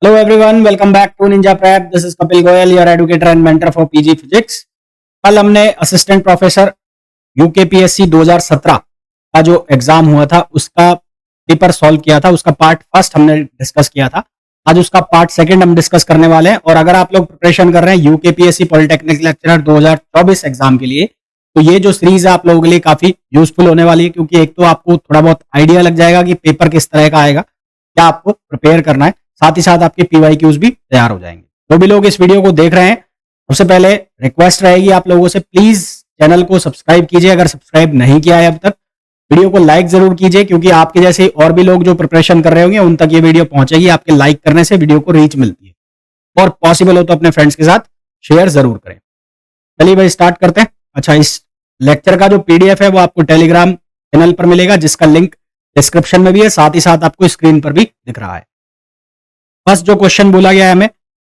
Hello everyone, welcome back to Ninja Prep. This is Kapil Goyal, your educator and mentor for PG Physics. कल हमने assistant professor UKPSC 2017 का जो exam हुआ था उसका paper solve किया था। उसका पार्ट फर्स्ट हमने डिस्कस किया था। आज उसका पार्ट सेकंड हम डिस्कस करने वाले हैं। और अगर आप लोग प्रिपरेशन कर रहे हैं यूकेपीएससी पॉलिटेक्निक लेक्चरर 2024 एग्जाम के लिए, तो ये जो सीरीज है आप लोगों के लिए काफी यूजफुल होने वाली है, क्योंकि एक तो आपको थोड़ा बहुत आइडिया लग जाएगा कि पेपर किस तरह का आएगा, क्या आपको प्रिपेयर करना है, साथ ही साथ आपके पीवाईक्यूज भी तैयार हो जाएंगे। जो भी लोग इस वीडियो को देख रहे हैं, सबसे पहले रिक्वेस्ट रहेगी आप लोगों से, प्लीज चैनल को सब्सक्राइब कीजिए। अगर सब्सक्राइब नहीं किया है अब तक, वीडियो को लाइक जरूर कीजिए, क्योंकि आपके जैसे और भी लोग जो प्रिपरेशन कर रहे होंगे उन तक ये वीडियो पहुंचेगी। आपके लाइक करने से वीडियो को रीच मिलती है, और पॉसिबल हो तो अपने फ्रेंड्स के साथ शेयर जरूर करें। चलिए भाई स्टार्ट करते हैं। अच्छा, इस लेक्चर का जो पीडीएफ है वो आपको टेलीग्राम चैनल पर मिलेगा, जिसका लिंक डिस्क्रिप्शन में भी है, साथ ही साथ आपको स्क्रीन पर भी दिख रहा है। फर्स्ट जो क्वेश्चन बोला गया है हमें,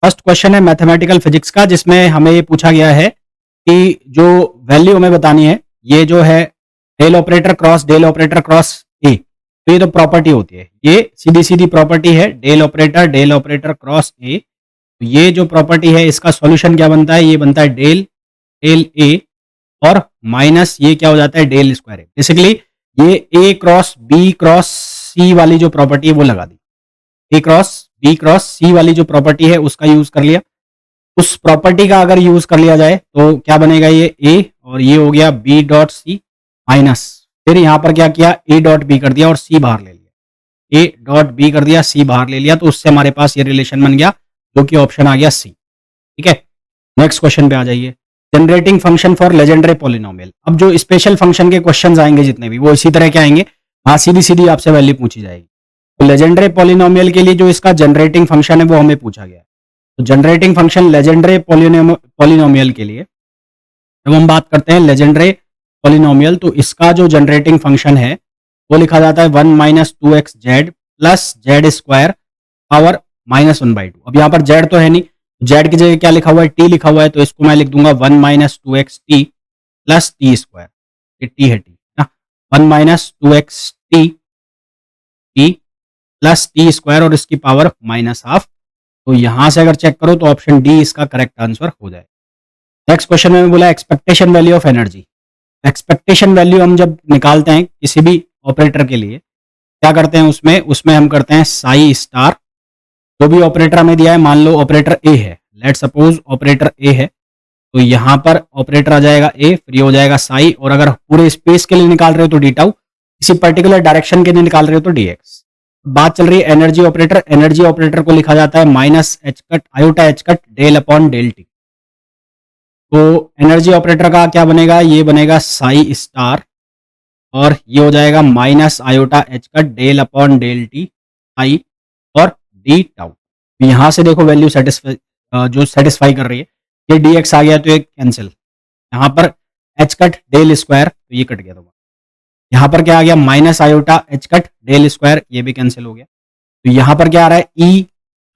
फर्स्ट क्वेश्चन है मैथमेटिकल फिजिक्स का, जिसमें हमें ये पूछा गया है कि जो वैल्यू हमें बतानी है, ये जो है डेल ऑपरेटर क्रॉस ए, तो ये तो प्रॉपर्टी होती है, ये सीधी सीधी प्रॉपर्टी है डेल ऑपरेटर क्रॉस ए। तो ये जो प्रॉपर्टी है इसका सॉल्यूशन क्या बनता है, ये बनता है डेल ए और माइनस ये क्या हो जाता है डेल स्क्वायर ए। बेसिकली ये ए क्रॉस बी क्रॉस सी वाली जो प्रॉपर्टी है वो लगा दी, ए क्रॉस बी क्रॉस सी वाली जो प्रॉपर्टी है उसका यूज कर लिया। उस प्रॉपर्टी का अगर यूज कर लिया जाए तो क्या बनेगा, ये ए और ये हो गया बी डॉट सी माइनस, फिर यहां पर क्या किया, ए डॉट बी कर दिया और सी बाहर ले लिया, ए डॉट बी कर दिया, सी बाहर ले लिया, तो उससे हमारे पास ये रिलेशन बन गया, जो कि ऑप्शन आ गया सी। ठीक है, नेक्स्ट क्वेश्चन पे आ जाइए। Generating function for legendary polynomial. अब जो स्पेशल फंक्शन के क्वेश्चंस आएंगे जितने भी, वो इसी तरह के आएंगे, हाँ सीधी सीधी आपसे वैल्यू पूछी जाएगी। तो लेजेंडरी पॉलिनोमियल के लिए जो इसका जनरेटिंग फंक्शन है वो हमें पूछा गया है। तो जनरेटिंग फंक्शन लेजेंडरी पॉलिनोमियल के लिए जब हम बात करते हैं लेजेंडरी पॉलिनोमियल, तो इसका जो जनरेटिंग फंक्शन है वो लिखा जाता है 1 minus 2x Z plus Z square power -1/2। अब यहाँ पर जेड तो है नहीं, जेड की जगह क्या लिखा हुआ है, टी लिखा हुआ है, तो इसको मैं लिख दूंगा 1 minus 2x T plus T square, ये टी है टी ना, 1 minus 2x T plus T square और इसकी पावर -12। तो यहां से अगर चेक करो तो ऑप्शन डी इसका करेक्ट आंसर हो जाए। नेक्स्ट क्वेश्चन में बोला expectation value of energy. Expectation value हम जब निकालते हैं किसी भी ऑपरेटर के लिए, क्या करते हैं, उसमें हम करते हैं साई स्टार। जो भी ऑपरेटर हमें दिया है, मान लो ऑपरेटर ए है, लेट सपोज ऑपरेटर ए है, तो यहां पर ऑपरेटर आ जाएगा ए, फिर हो जाएगा साई, और अगर पूरे स्पेस के लिए निकाल रहे हो तो डी टाउ, किसी पर्टिकुलर डायरेक्शन के लिए निकाल रहे हो तो डी एक्स। बात चल रही है एनर्जी ऑपरेटर को लिखा जाता है minus H cut iota H cut del upon del T. तो एनर्जी ऑपरेटर का क्या बनेगा, ये बनेगा साई स्टार, और ये हो जाएगा minus iota H cut del upon del T I और डी टाउ। यहां से देखो वैल्यू सेटिस्फाई कर रही है, ये डी एक्स आ गया तो ये कैंसिल, यहां पर एच कट डेल स्क्वायर तो ये कट गया, तो यहां पर क्या आ गया minus iota H cut del square, ये भी कैंसिल हो गया। तो यहां पर क्या आ रहा है, e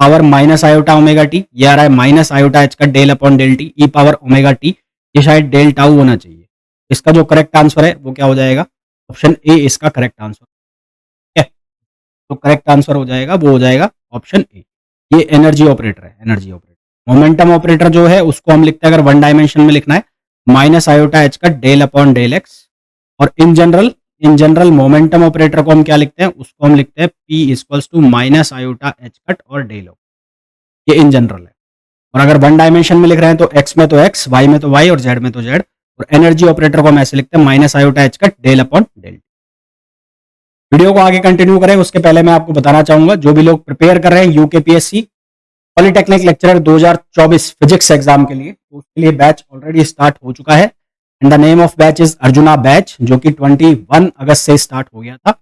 power minus iota omega t, ये आ रहा है minus iota H cut del upon del t e power omega t, ये शायद डेल टाउ होना चाहिए। इसका जो करेक्ट आंसर है वो क्या हो जाएगा, ऑप्शन ए इसका करेक्ट आंसर। ठीक है, तो करेक्ट आंसर हो जाएगा, वो हो जाएगा ऑप्शन ए। ये एनर्जी ऑपरेटर है, एनर्जी ऑपरेटर। मोमेंटम ऑपरेटर जो है उसको हम लिखते हैं, अगर वन डायमेंशन में लिखना है, minus iota H cut del upon del X. और इन जनरल मोमेंटम ऑपरेटर को हम क्या लिखते हैं, उसको हम लिखते हैं P equals to minus iota H cut और डेल ओ, ये इन जनरल है। और अगर वन डायमेंशन में लिख रहे हैं तो x में तो x, y में तो y और z में तो z। और एनर्जी ऑपरेटर को हम ऐसे लिखते हैं minus iota H cut del upon del. Video को आगे कंटिन्यू करें उसके पहले मैं आपको बताना चाहूंगा, जो भी लोग प्रिपेयर कर रहे हैं UKPSC polytechnic lecturer 2024 physics exam के लिए, तो उसके लिए बैच ऑलरेडी स्टार्ट हो चुका है। And the name of batch is arjuna batch, जो कि 21 अगस्त से स्टार्ट हो गया था।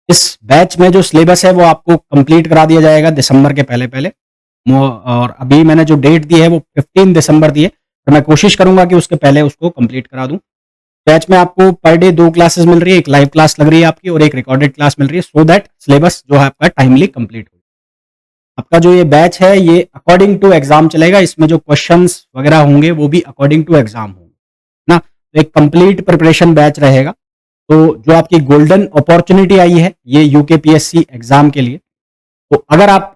इस बैच में जो सिलेबस है वो आपको कंप्लीट करा दिया जाएगा दिसंबर के पहले पहले, और अभी मैंने जो डेट दी है वो 15 दिसंबर दी है, तो मैं कोशिश करूंगा कि उसके पहले उसको कंप्लीट करा दूं। बैच में आपको पर डे 2 क्लासेस मिल रही है, एक लाइव क्लास लग रही है आपकी और एक रिकॉर्डेड क्लास मिल रही है, सो दैट सिलेबस जो है आपका टाइमली कंप्लीट हो। आपका जो ये बैच है ये अकॉर्डिंग टू एग्जाम चलेगा, इसमें जो क्वेश्चंस वगैरह होंगे वो भी अकॉर्डिंग टू एग्जाम होंगे ना, तो एक कंप्लीट प्रिपरेशन बैच रहेगा। तो जो आपकी गोल्डन अपॉर्चुनिटी आई है ये यूकेपीएससी एग्जाम के लिए, तो अगर आप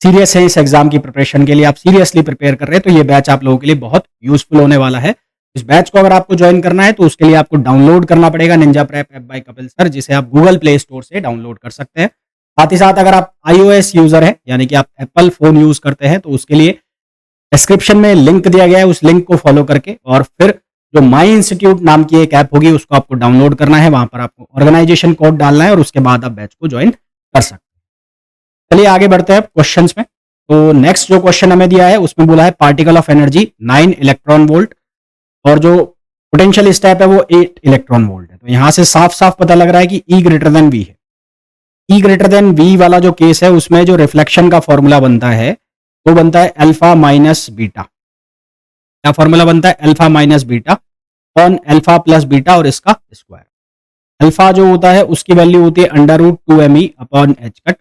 सीरियस है इस एग्जाम की प्रिपरेशन के लिए, आप सीरियसली प्रिपेयर कर रहे हैं, तो ये बैच आप लोगों के लिए बहुत यूजफुल होने वाला है। इस बैच को अगर आपको ज्वाइन करना है तो उसके लिए आपको डाउनलोड करना पड़ेगा Ninja prep app by Kapil sir, जिसे आप गूगल प्ले स्टोर से डाउनलोड कर सकते हैं। साथ ही साथ अगर आप iOS यूजर है, यानी कि आप एप्पल फोन यूज करते हैं, तो उसके लिए डिस्क्रिप्शन में लिंक दिया गया है, उस लिंक को फॉलो करके और फिर जो माई इंस्टीट्यूट नाम की एक ऐप होगी उसको आपको डाउनलोड करना है, वहां पर आपको ऑर्गेनाइजेशन कोड डालना है और उसके बाद आप बैच को ज्वाइन कर सकते हैं। चलिए आगे बढ़ते हैं क्वेश्चंस में। तो नेक्स्ट जो क्वेश्चन हमें दिया है उसमें बोला है particle of energy 9 electron volt और जो पोटेंशियल स्टेप है वो 8 इलेक्ट्रॉन वोल्ट है। तो यहां से साफ साफ पता लग रहा है कि E ग्रेटर देन V है। E ग्रेटर देन V वाला जो केस है उसमें जो रिफ्लेक्शन का फॉर्मूला बनता है वो बनता है अल्फा माइनस बीटा। क्या फॉर्मूला बनता है? Alpha minus beta on alpha plus beta और इसका स्क्वायर। अल्फा जो होता है उसकी वैल्यू होती है √2me अपॉन एच कट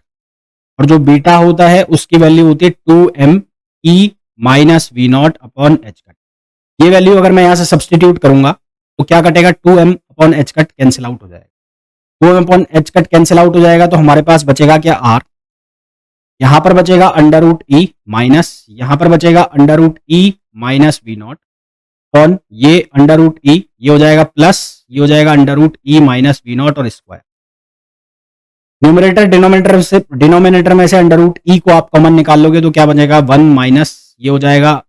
और जो बीटा होता है उसकी वैल्यू होती है 2me minus V not upon H cut. ये वैल्यू अगर मैं यहां से सब्सटीट्यूट करूंगा तो क्या कटेगा? 2m upon H cut cancel out हो जाएगा। 2m upon H cut cancel out हो जाएगा तो हमारे पास बचेगा क्या? r। यहां पर बचेगा √e माइनस, यहां पर बचेगा √e minus V not upon ये √e, ये हो जाएगा प्लस, ये हो जाएगा √e माइनस वी नॉट और स्क्वायर। न्यूमरेटर डिनोमिनेटर में से √e को आप कॉमन निकाल लोगे तो क्या बनेगा? 1 माइनस, ये हो जाएगा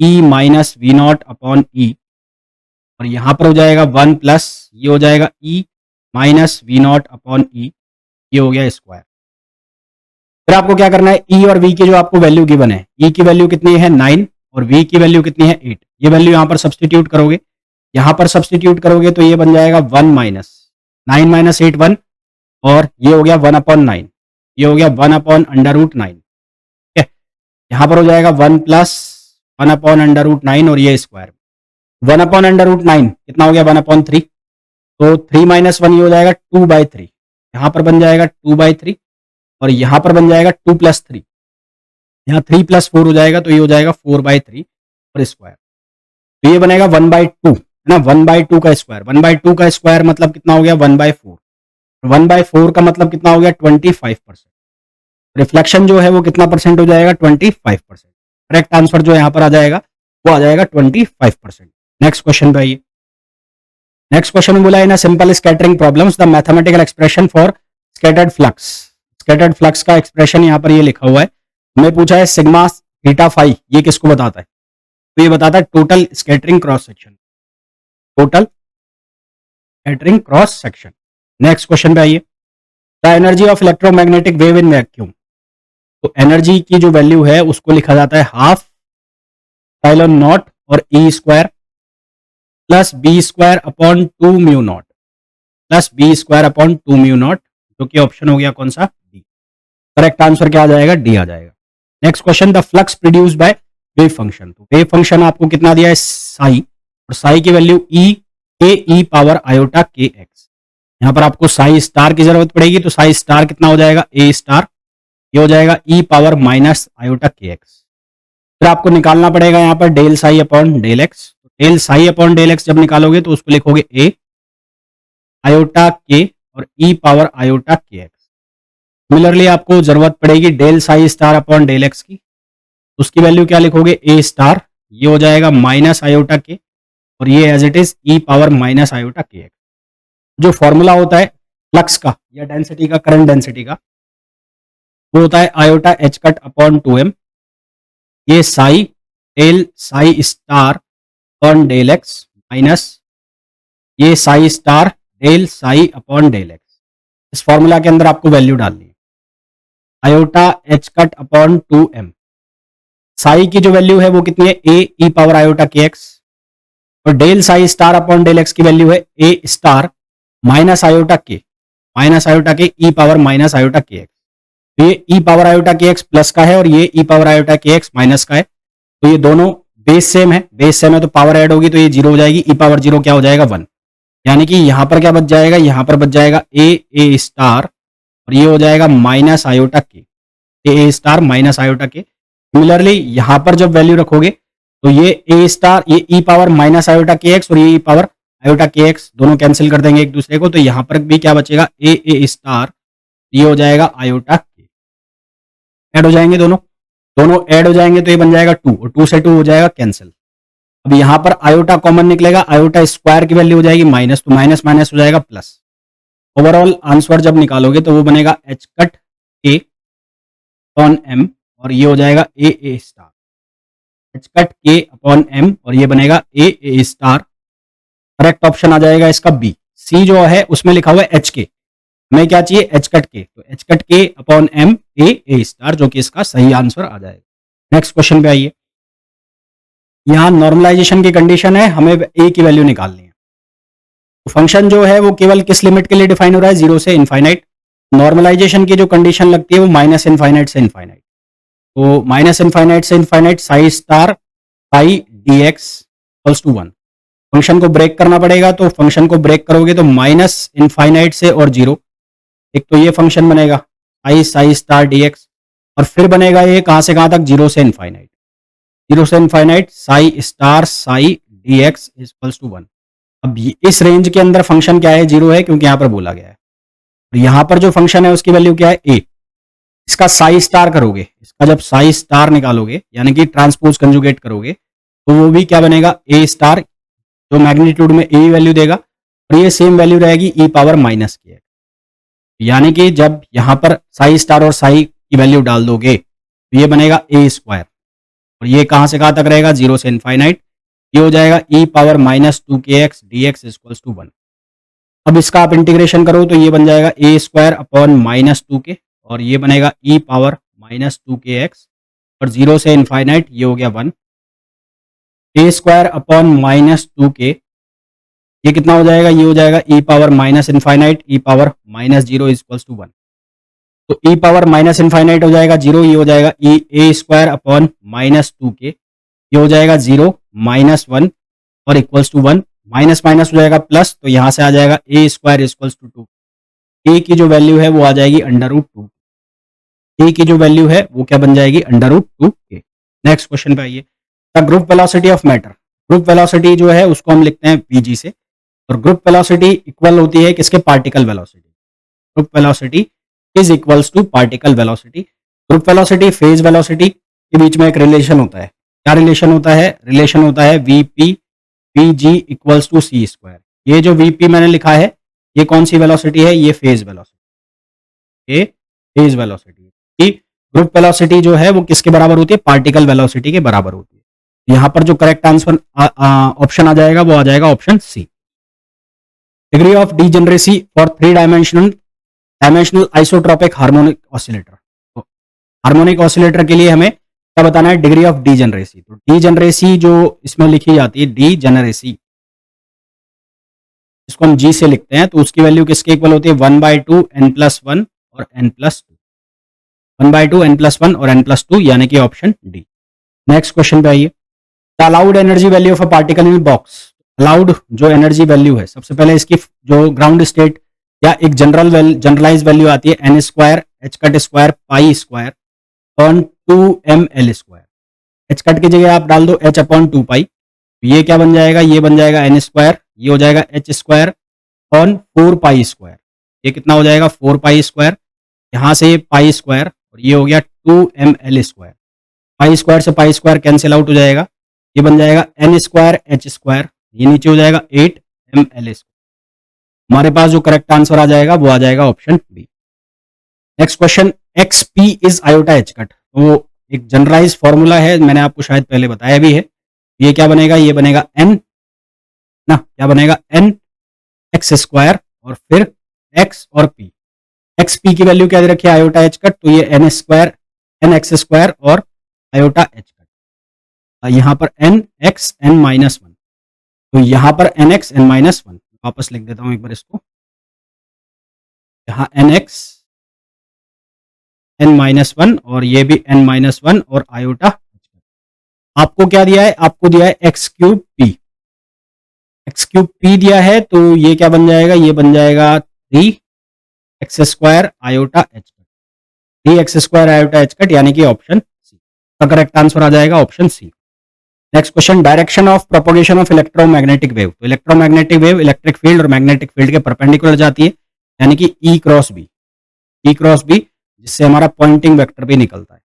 e minus V not upon e और यहां पर हो जाएगा 1 प्लस, ये हो जाएगा e minus V not upon e, ये हो गया स्क्वायर। फिर आपको क्या करना है? e और v की जो आपको वैल्यू गिवन है, e की वैल्यू कितनी है? 9 और v की वैल्यू कितनी है? 8। ये वैल्यू यहां पर सब्सटीट्यूट करोगे, यहां पर सब्सटीट्यूट करोगे तो ये बन जाएगा 1 माइनस 9 माइनस 8 1 और ये हो गया 1 अपॉन 9, ये हो गया 1 अपॉन √9। ठीक है, यहां पर हो जाएगा 1 प्लस 1 अपॉन √9 और ये स्क्वायर। 1 अपॉन √9 कितना हो गया? 1 अपॉन 3। तो 3 माइनस 1 ये हो जाएगा 2/3। यहां पर बन जाएगा 2/3 और यहां पर बन जाएगा 2 प्लस 3, यहाँ 3 प्लस 4 हो जाएगा तो ये हो जाएगा 4/3 और स्क्वायर। तो ये बनेगा 1/2 है ना, 1/2 का स्क्वायर। 1/2 का स्क्वायर मतलब कितना हो गया? 1/4। 1/4 का मतलब कितना हो गया? 25%। रिफ्लेक्शन जो है वो कितना परसेंट हो जाएगा? 25%। करेक्ट आंसर जो यहाँ पर आ जाएगा वो आ जाएगा 25%। नेक्स्ट क्वेश्चन पे आइए। नेक्स्ट क्वेश्चन में बोला है ना simple scattering problems the mathematical expression for scattered flux. Scattered flux का एक्सप्रेशन यहाँ पर ये लिखा हुआ है। हमें पूछा है सिग्मा थीटा फाई, ये किसको बताता है? तो ये बताता है total scattering cross section. Total scattering cross section. Next question पे आइए। The energy of electromagnetic wave in vacuum. तो एनर्जी की जो वैल्यू है उसको लिखा जाता है हाफ एप्सिलॉन नॉट और e square plus b square upon 2 mu naught plus b square upon 2 mu naught, जो कि ऑप्शन हो गया कौन सा? डी। करेक्ट आंसर क्या आ जाएगा? डी आ जाएगा। Next question the flux produced by wave function. तो वेव फंक्शन आपको कितना दिया है? साई, और साई की वैल्यू ई के ई पावर आयोटा के एक्स। यहां पर आपको साई स्टार की जरूरत पड़ेगी तो साई स्टार कितना हो जाएगा? ए स्टार, ये हो जाएगा ई पावर माइनस आयोटा के एक्स। फिर आपको निकालना पड़ेगा यहाँ पर del psi upon del X. Del psi upon del X जब निकालोगे तो उसको लिखोगे ए आयोटा के और ई पावर आयोटा के एक्स। सिमिलरली आपको जरूरत पड़ेगी del psi star upon del x की, उसकी वैल्यू क्या लिखोगे? ए स्टार, ये हो जाएगा माइनस आयोटा के और ये as it is E power minus iota के एक्स। जो फॉर्मूला होता है फ्लक्स का या डेंसिटी का, करंट डेंसिटी का, वो होता है iota H cut upon 2m, ये psi del psi star upon del x minus ये psi star del psi upon del x. इस फॉर्मूला के अंदर आपको वैल्यू डालनी है iota H cut upon 2m। Psi की जो वैल्यू है वो कितनी है? ए ई पावर आयोटा के एक्स और del psi star upon del x की वैल्यू है A star minus iota k e power minus iota के एक्स। तो ये ई पावर आयोटा के एक्स प्लस का है और ये ई पावर आयोटा के एक्स माइनस का है, तो ये दोनों बेस सेम है तो पावर ऐड होगी तो ये 0 हो जाएगी। ई पावर 0 क्या हो जाएगा? 1। यानी कि यहां पर क्या बच जाएगा? यहां पर बच जाएगा ए स्टार और ये हो जाएगा माइनस आयोटा के, ए स्टार माइनस आयोटा के। सिमिलरली यहां पर जब वैल्यू रखोगे तो ये ए स्टार, ये ई पावर माइनस आयोटा के एक्स और ये ई पावर आयोटा के एक्स दोनों कैंसिल कर देंगे एक दूसरे को, तो यहां पर भी क्या बचेगा? ए स्टार, ये हो जाएगा आयोटा के, ऐड हो जाएंगे दोनों। दोनों ऐड हो जाएंगे तो ये बन जाएगा 2 और 2 से 2 हो जाएगा कैंसिल। अब यहाँ पर आयोटा कॉमन निकलेगा, आयोटा स्क्वायर की वैल्यू हो जाएगी माइनस, तो माइनस माइनस हो जाएगा प्लस। ओवरऑल आंसर जब निकालोगे तो वो बनेगा एच कट के अपॉन एम और ये हो जाएगा ए स्टार, एच कट के अपॉन एम और ये बनेगा ए स्टार। करेक्ट ऑप्शन आ जाएगा इसका बी। सी जो है उसमें लिखा हुआ है एच के, हमें क्या चाहिए एच कट के, तो एच कट के अपॉन एम ए स्टार जो कि इसका सही आंसर आ जाएगा। नेक्स्ट क्वेश्चन पे आइए। यहाँ नॉर्मलाइजेशन की कंडीशन है, हमें ए की वैल्यू निकालनी है। तो फंक्शन जो है वो केवल किस लिमिट के लिए डिफाइन हो रहा है, 0 से इनफाइनाइट। नॉर्मलाइजेशन की जो कंडीशन लगती है वो माइनस इनफाइनाइट से इनफाइनाइट। तो माइनस इनफाइनाइट से infinite psi star pi D X equals to 1। Function को ब्रेक करना पड़ेगा, तो फंक्शन को ब्रेक करोगे तो माइनस इनफाइनाइट से और 0, एक तो ये फंक्शन बनेगा आई साई स्टार डी एक्स, और फिर बनेगा ये कहां से कहां तक, 0 से इनफाइनाइट, 0 से infinite psi star psi D X equals to 1। अब इस रेंज के अंदर फंक्शन क्या है, 0 है, क्योंकि यहां पर बोला गया है। और यहां पर जो फंक्शन है उसकी वैल्यू क्या है, ए। इसका साई स्टार करोगे, इसका जब साई स्टार निकालोगे यानी कि ट्रांसपोज कंजुगेट करोगे, तो वो भी क्या बनेगा, ए स्टार, जो मैग्नीट्यूड में ए वैल्यू देगा, और ये सेम वैल्यू रहेगी ई पावर माइनस की। यानी कि जब यहां पर साई स्टार और साई की वैल्यू डाल दोगे तो ये बनेगा ए स्क्वायर, और ये कहां से कहां तक रहेगा, 0 से इनफाइनाइट, ये हो जाएगा ई power minus 2kx dx equals to 1। अब इसका आप इंटीग्रेशन करो तो ये बन जाएगा ए स्क्वायर अपॉन माइनस 2k, और ये बनेगा ई पावर माइनस 2kx, और 0 से इनफाइनाइट ये हो गया 1। ए स्क्वायर अपॉन माइनस 2k, ये कितना हो जाएगा, ये हो जाएगा ई power minus infinite e power minus 0 equals to 1। तो ई पावर माइनस इनफाइनाइट हो जाएगा 0, ये हो जाएगा ई ए स्क्वायर अपॉन माइनस 2k, ये हो जाएगा 0 माइनस 1 और इक्वल्स टू 1, माइनस माइनस हो जाएगा प्लस, तो यहां से आ जाएगा ए स्क्वायर इक्वल्स टू 2। ए की जो वैल्यू है वो आ जाएगी अंडर रूट 2, ए की जो वैल्यू है वो क्या बन जाएगी, under root 2k। Next question पे आइए। The group velocity of matter, group velocity जो है उसको हम लिखते हैं pg से, और ग्रुप वेलोसिटी इक्वल होती है किसके, particle velocity. Group velocity is equals to particle velocity. Group velocity phase velocity के बीच में एक रिलेशन होता है, क्या रिलेशन होता है, रिलेशन होता है VP PG equals to C square. ये जो वीपी मैंने लिखा है ये कौन सी वेलोसिटी है, ये फेज वेलोसिटी, ये फेज वेलोसिटी। ग्रुप वेलोसिटी जो है वो किसके बराबर होती है, पार्टिकल वेलोसिटी के बराबर होती है। यहां पर जो करेक्ट आंसर ऑप्शन आ जाएगा वो आ जाएगा option C. Degree of degeneracy for 3 dimensional isotropic harmonic oscillator. तो हार्मोनिक ऑसिलेटर के लिए हमें क्या बताना है, डिग्री ऑफ डीजेनरेसी। तो डीजेनरेसी जो इसमें लिखी जाती है, डीजेनरेसी इसको हम जी से लिखते हैं, तो उसकी वैल्यू किसके इक्वल होती है, 1/2 n+1 और n+2, 1/2 n+1 और n+2, यानी कि ऑप्शन डी। नेक्स्ट क्वेश्चन पे आइए। The allowed energy value of a particle in box. Allowed जो एनर्जी वैल्यू है, सबसे पहले इसकी जो ग्राउंड स्टेट या एक जनरलाइज वैल्यू आती है, n square H cut square pi square upon 2ml square. H cut की जगह आप डाल दो h अपॉन 2 पाई, ये क्या बन जाएगा, ये बन जाएगा n स्क्वायर, ये हो जाएगा h square upon 4 pi square, ये कितना हो जाएगा 4 पाई स्क्वायर, यहां से पाई स्क्वायर, और ये हो गया 2ml स्क्वायर। पाई स्क्वायर से पाई स्क्वायर कैंसिल आउट हो जाएगा, ये बन जाएगा n स्क्वायर एच स्क्वायर, ये नीचे हो जाएगा 8ml स्क्वायर। हमारे पास जो करेक्ट आंसर आ जाएगा वो आ जाएगा option B. Next question, X P is iota H cut. तो एक जनरलाइज फॉर्मूला है, मैंने आपको शायद पहले बताया भी है। ये क्या बनेगा, ये बनेगा n ना, क्या बनेगा n एक्स स्क्वायर और फिर x और p। एक्स पी की वैल्यू क्या दे रखी है, आयोटा एच कट, तो ये n square n x square और आयोटा एच कट। यहाँ पर n x n-1, तो यहाँ पर n x n-1 वापस लिख देता हूं एक बार इसको, यहाँ nx n-1 और ये भी n-1 और आयोटा। आपको क्या दिया है, आपको दिया है एक्स क्यूब पी दिया है, तो ये क्या बन जाएगा, ये बन जाएगा 3x square iota H cut, 3x square iota H cut, यानी कि ऑप्शन सी का करेक्ट आंसर आ जाएगा, option C. Next question, direction of propagation of electromagnetic wave. तो इलेक्ट्रोमैग्नेटिक वेव इलेक्ट्रिक फील्ड और मैग्नेटिक फील्ड के परपेंडिकुलर जाती है, यानी कि ई क्रॉस बी, जिससे हमारा पॉइंटिंग वेक्टर भी निकलता है।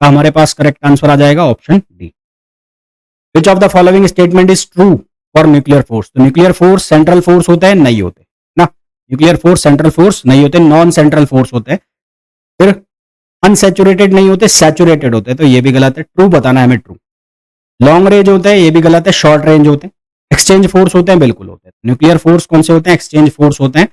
हमारे पास करेक्ट आंसर आ जाएगा option D. Which of the following statement is true for nuclear force? तो न्यूक्लियर फोर्स सेंट्रल फोर्स होता है, नहीं होते ना। न्यूक्लियर फोर्स सेंट्रल फोर्स नहीं होते, नॉन सेंट्रल फोर्स होते हैं। फिर अनसैचुरेटेड नहीं होते, सैचुरेटेड होते हैं, तो ये भी गलत है। ट्रू बताना है हमें, ट्रू। लॉन्ग रेंज होते हैं, ये भी गलत है। शॉर्ट रेंज होते हैं। एक्सचेंज फोर्स होते हैं, बिल्कुल होते हैं। न्यूक्लियर फोर्स कौन से होते हैं? एक्सचेंज फोर्स होते हैं,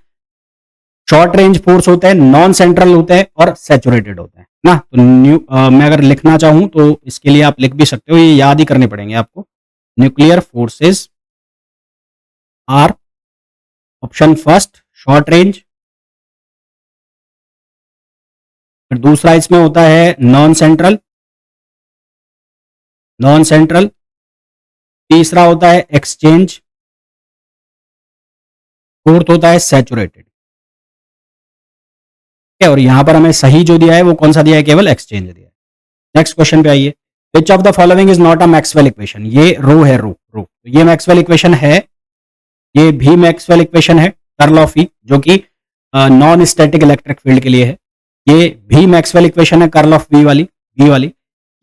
शॉर्ट रेंज फोर्स होते हैं, नॉन सेंट्रल होते हैं और सैचुरेटेड होते हैं ना। तो मैं अगर लिखना चाहूं तो इसके लिए आप लिख भी सकते हो, ये याद ही करने पड़ेंगे आपको। Nuclear forces are option first short range, फिर दूसरा इसमें होता है नॉन सेंट्रल, नॉन सेंट्रल, तीसरा होता है एक्सचेंज, फोर्थ होता है सैचुरेटेड। और यहां पर हमें सही जो दिया है वो कौन सा दिया है? केवल एक्सचेंज दिया है। नेक्स्ट क्वेश्चन पे आइए। Which of the following is not a Maxwell equation? ये रो है, रो रो, ये मैक्सवेल इक्वेशन है, ये भी मैक्सवेल इक्वेशन है, कर्ल ऑफ ई, जो कि नॉन स्टैटिक इलेक्ट्रिक फील्ड के लिए है। ये भी मैक्सवेल इक्वेशन है, कर्ल ऑफ बी वाली, बी वाली।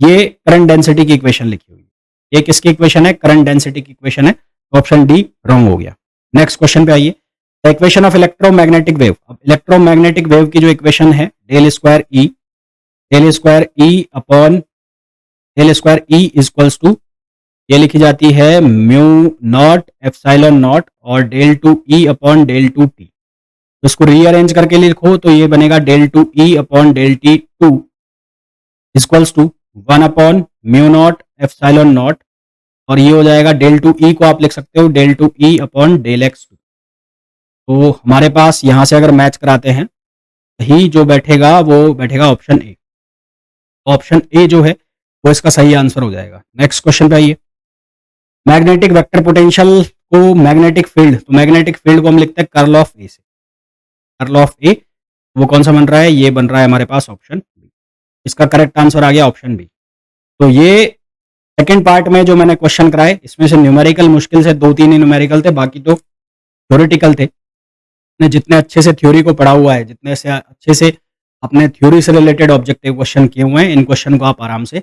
ये करंट डेंसिटी की इक्वेशन लिखी हुई है। ये किसकी इक्वेशन है? करंट डेंसिटी की इक्वेशन है। ऑप्शन डी रॉन्ग हो गया। नेक्स्ट क्वेश्चन पे आइए। The equation of electromagnetic wave. अब इलेक्ट्रोमैग्नेटिक वेव की जो इक्वेशन है, del square E, del square E upon del square E equals to, ये लिखी जाती है म्यू नॉट एप्सिलॉन नॉट और del two E upon del two T. तो इसको रीअरेंज करके लिखो तो ये बनेगा del two E upon del T two equals to 1 upon mu not epsilon not, और ये हो जाएगा डेल टू ई को आप लिख सकते हो del two E upon del X two. तो हमारे पास यहां से अगर मैच कराते हैं, सही जो बैठेगा वो बैठेगा ऑप्शन ए। ऑप्शन ए जो है वो इसका सही आंसर हो जाएगा। नेक्स्ट क्वेश्चन पे आइए। मैग्नेटिक वेक्टर पोटेंशियल को मैग्नेटिक फील्ड, तो मैग्नेटिक फील्ड को हम लिखते हैं कर्ल ऑफ ए से, कर्ल ऑफ ए। वो कौन सा बन रहा है? ये बन रहा है हमारे पास ऑप्शन बी। इसका करेक्ट आंसर आ गया ऑप्शन बी। तो ये सेकंड पार्ट में जो मैंने क्वेश्चन कराए, इसमें से न्यूमेरिकल मुश्किल से 2-3 ही न्यूमेरिकल थे, बाकी तो थ्योरेटिकल थे। ने जितने अच्छे से थ्योरी को पढ़ा हुआ है, जितने से अच्छे से अपने थ्योरी से रिलेटेड ऑब्जेक्टिव क्वेश्चन किए हुए हैं, इन क्वेश्चन को आप आराम से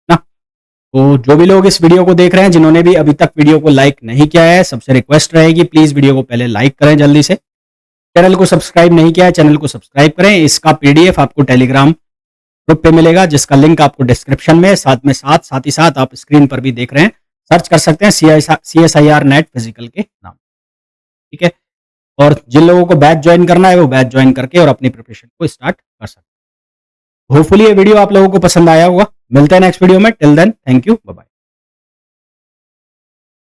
ना। तो जो भी लोग इस वीडियो को देख रहे हैं, जिन्होंने भी अभी तक वीडियो को लाइक नहीं किया है, सबसे रिक्वेस्ट रहेगी प्लीज वीडियो को पहले लाइक करें जल्दी से। चैनल को सब्सक्राइब नहीं किया है, चैनल को सब्सक्राइब करें। इसका पीडीएफ आपको टेलीग्राम ग्रुप पे मिलेगा, जिसका लिंक आपको डिस्क्रिप्शन में, साथ ही साथ आप स्क्रीन पर भी देख रहे हैं, सर्च कर सकते हैं CSIR नेट फिजिकल के नाम, ठीक है। और जिन लोगों को बैच ज्वाइन करना है वो बैच ज्वाइन करके और अपनी प्रिपरेशन को स्टार्ट कर सकते हैं। होपफुली ये वीडियो आप लोगों को पसंद आया होगा। मिलते हैं नेक्स्ट वीडियो में। Till then thank you, bye bye.